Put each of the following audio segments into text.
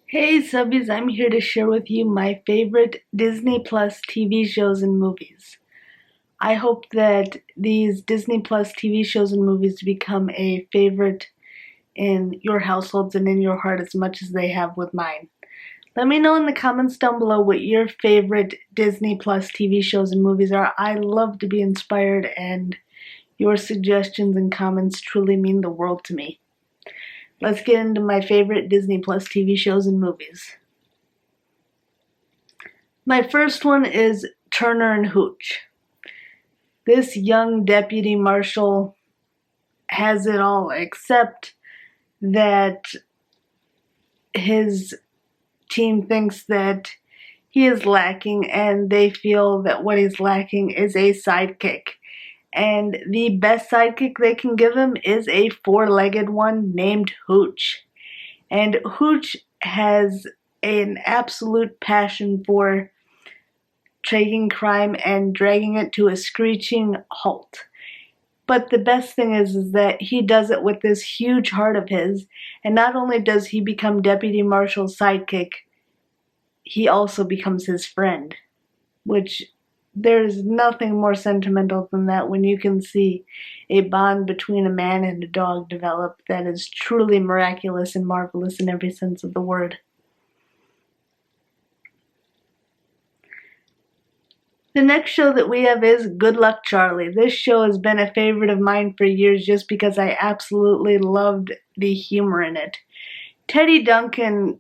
Hey subbies, I'm here to share with you my favorite Disney Plus TV shows and movies. I hope that these Disney Plus TV shows and movies become a favorite in your households and in your heart as much as they have with mine. Let me know in the comments down below what your favorite Disney Plus TV shows and movies are. I love to be inspired, and your suggestions and comments truly mean the world to me. Let's get into my favorite Disney Plus TV shows and movies. My first one is Turner and Hooch. This young deputy marshal has it all except that his team thinks that he is lacking, and they feel that what he's lacking is a sidekick. And the best sidekick they can give him is a four-legged one named Hooch. And Hooch has an absolute passion for taking crime and dragging it to a screeching halt. But the best thing is that he does it with this huge heart of his, and not only does he become Deputy Marshal's sidekick, he also becomes his friend, which there's nothing more sentimental than that when you can see a bond between a man and a dog develop that is truly miraculous and marvelous in every sense of the word. The next show that we have is Good Luck Charlie. This show has been a favorite of mine for years just because I absolutely loved the humor in it. Teddy Duncan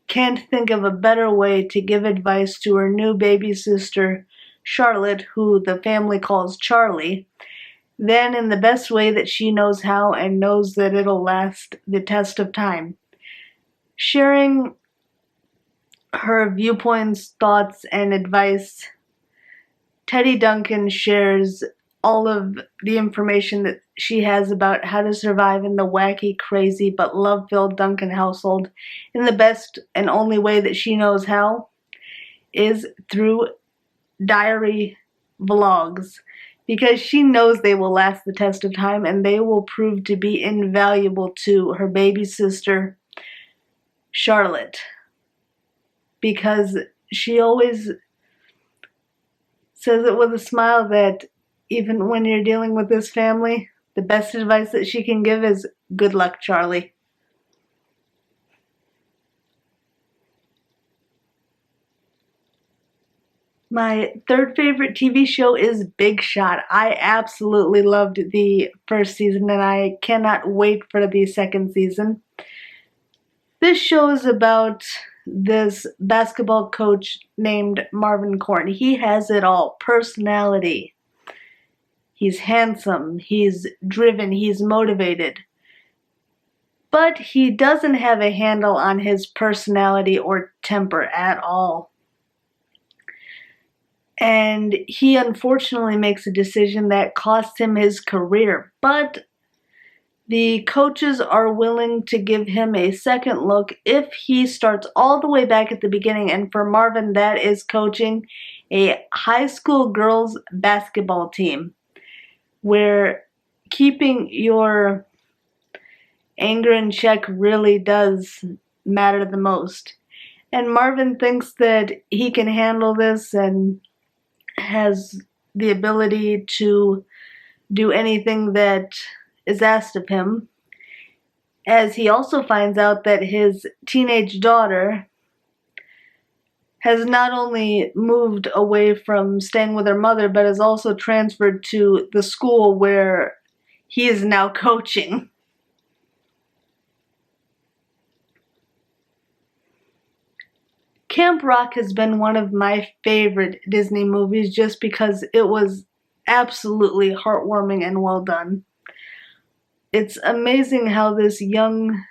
can't think of a better way to give advice to her new baby sister, Charlotte, who the family calls Charlie, than in the best way that she knows how and knows that it'll last the test of time. Sharing her viewpoints, thoughts, and advice, Teddy Duncan shares all of the information that she has about how to survive in the wacky, crazy, but love-filled Duncan household in the best and only way that she knows how is through diary vlogs, because she knows they will last the test of time and they will prove to be invaluable to her baby sister, Charlotte, because she always says it with a smile that even when you're dealing with this family, the best advice that she can give is good luck, Charlie. My third favorite TV show is Big Shot. I absolutely loved the first season and I cannot wait for the second season. This show is about this basketball coach named Marvin Korn. He has it all. Personality. He's handsome. He's driven. He's motivated. But he doesn't have a handle on his personality or temper at all. And he unfortunately makes a decision that costs him his career. But the coaches are willing to give him a second look if he starts all the way back at the beginning. And for Marvin, that is coaching a high school girls basketball team, where keeping your anger in check really does matter the most. And Marvin thinks that he can handle this and has the ability to do anything that is asked of him, as he also finds out that his teenage daughter has not only moved away from staying with her mother, but has also transferred to the school where he is now coaching. Camp Rock has been one of my favorite Disney movies just because it was absolutely heartwarming and well done. It's amazing how this young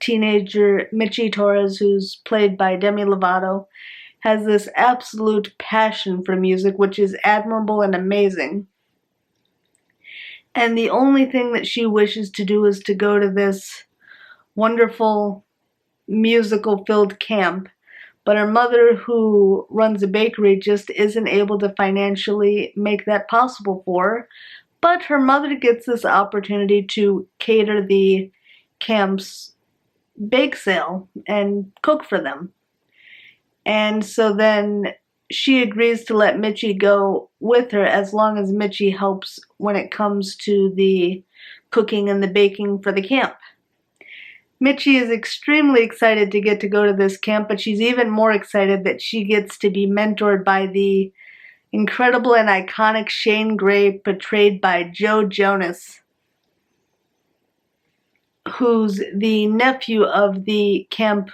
teenager, Michi Torres, who's played by Demi Lovato, has this absolute passion for music, which is admirable and amazing. And the only thing that she wishes to do is to go to this wonderful musical-filled camp. But her mother, who runs a bakery, just isn't able to financially make that possible for her. But her mother gets this opportunity to cater the camp's bake sale and cook for them. And so then she agrees to let Mitchie go with her as long as Mitchie helps when it comes to the cooking and the baking for the camp. Mitchie is extremely excited to get to go to this camp, but she's even more excited that she gets to be mentored by the incredible and iconic Shane Gray, portrayed by Joe Jonas, who's the nephew of the camp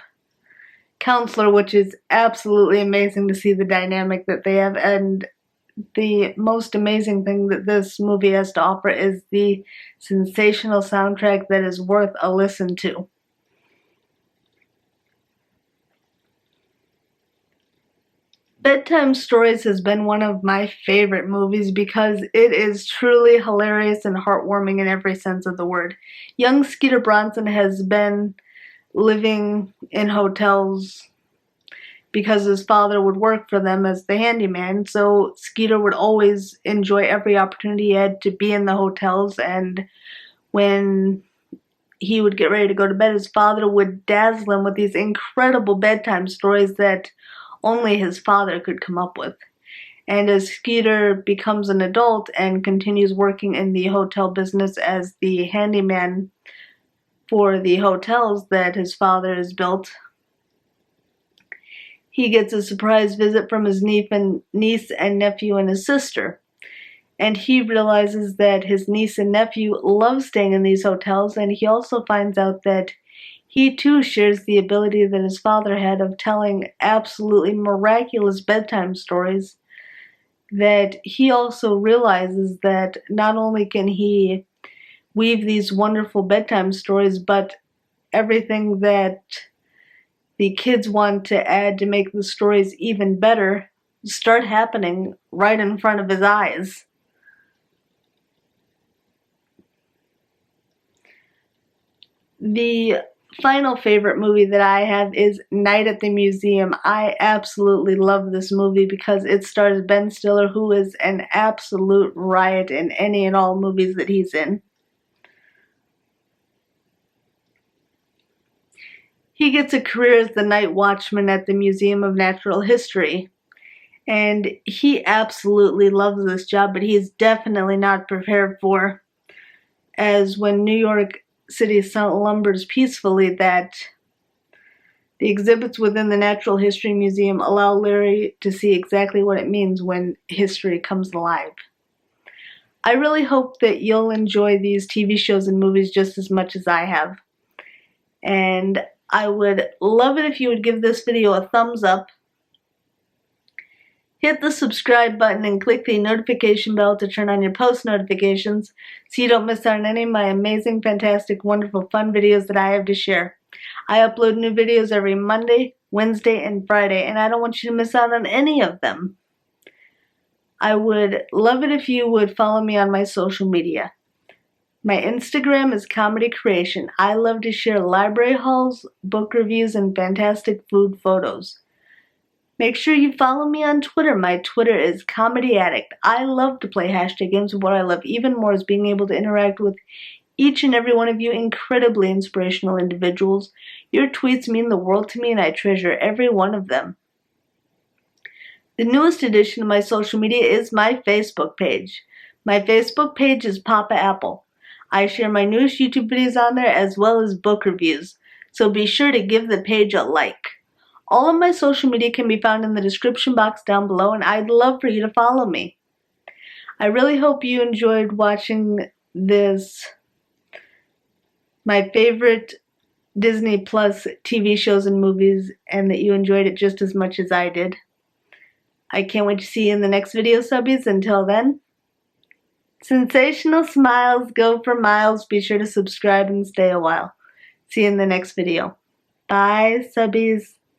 counselor, which is absolutely amazing to see the dynamic that they have. And the most amazing thing that this movie has to offer is the sensational soundtrack that is worth a listen to. Bedtime Stories has been one of my favorite movies because it is truly hilarious and heartwarming in every sense of the word. Young Skeeter Bronson has been living in hotels because his father would work for them as the handyman, so Skeeter would always enjoy every opportunity he had to be in the hotels, and when he would get ready to go to bed, his father would dazzle him with these incredible bedtime stories that only his father could come up with. And as Skeeter becomes an adult and continues working in the hotel business as the handyman for the hotels that his father has built, he gets a surprise visit from his niece and nephew and his sister. And he realizes that his niece and nephew love staying in these hotels, and he also finds out that he too shares the ability that his father had of telling absolutely miraculous bedtime stories. That he also realizes that not only can he weave these wonderful bedtime stories, but everything that the kids want to add to make the stories even better start happening right in front of his eyes. The final favorite movie that I have is Night at the Museum. I absolutely love this movie because it stars Ben Stiller, who is an absolute riot in any and all movies that he's in. He gets a career as the night watchman at the Museum of Natural History, and he absolutely loves this job, but he's definitely not prepared for, as when New York City slumbers peacefully, that the exhibits within the Natural History Museum allow Larry to see exactly what it means when history comes alive. I really hope that you'll enjoy these TV shows and movies just as much as I have. And I would love it if you would give this video a thumbs up, hit the subscribe button, and click the notification bell to turn on your post notifications so you don't miss out on any of my amazing, fantastic, wonderful, fun videos that I have to share. I upload new videos every Monday, Wednesday, and Friday, and I don't want you to miss out on any of them. I would love it if you would follow me on my social media. My Instagram is Comedy Creation. I love to share library hauls, book reviews, and fantastic food photos. Make sure you follow me on Twitter. My Twitter is Comedy Addict. I love to play hashtag games, but what I love even more is being able to interact with each and every one of you incredibly inspirational individuals. Your tweets mean the world to me, and I treasure every one of them. The newest addition to my social media is my Facebook page. My Facebook page is Papa Apple. I share my newest YouTube videos on there as well as book reviews, so be sure to give the page a like. All of my social media can be found in the description box down below, and I'd love for you to follow me. I really hope you enjoyed watching this, my favorite Disney Plus TV shows and movies, and that you enjoyed it just as much as I did. I can't wait to see you in the next video, subbies. Until then, sensational smiles go for miles. Be sure to subscribe and stay a while. See you in the next video. Bye, subbies.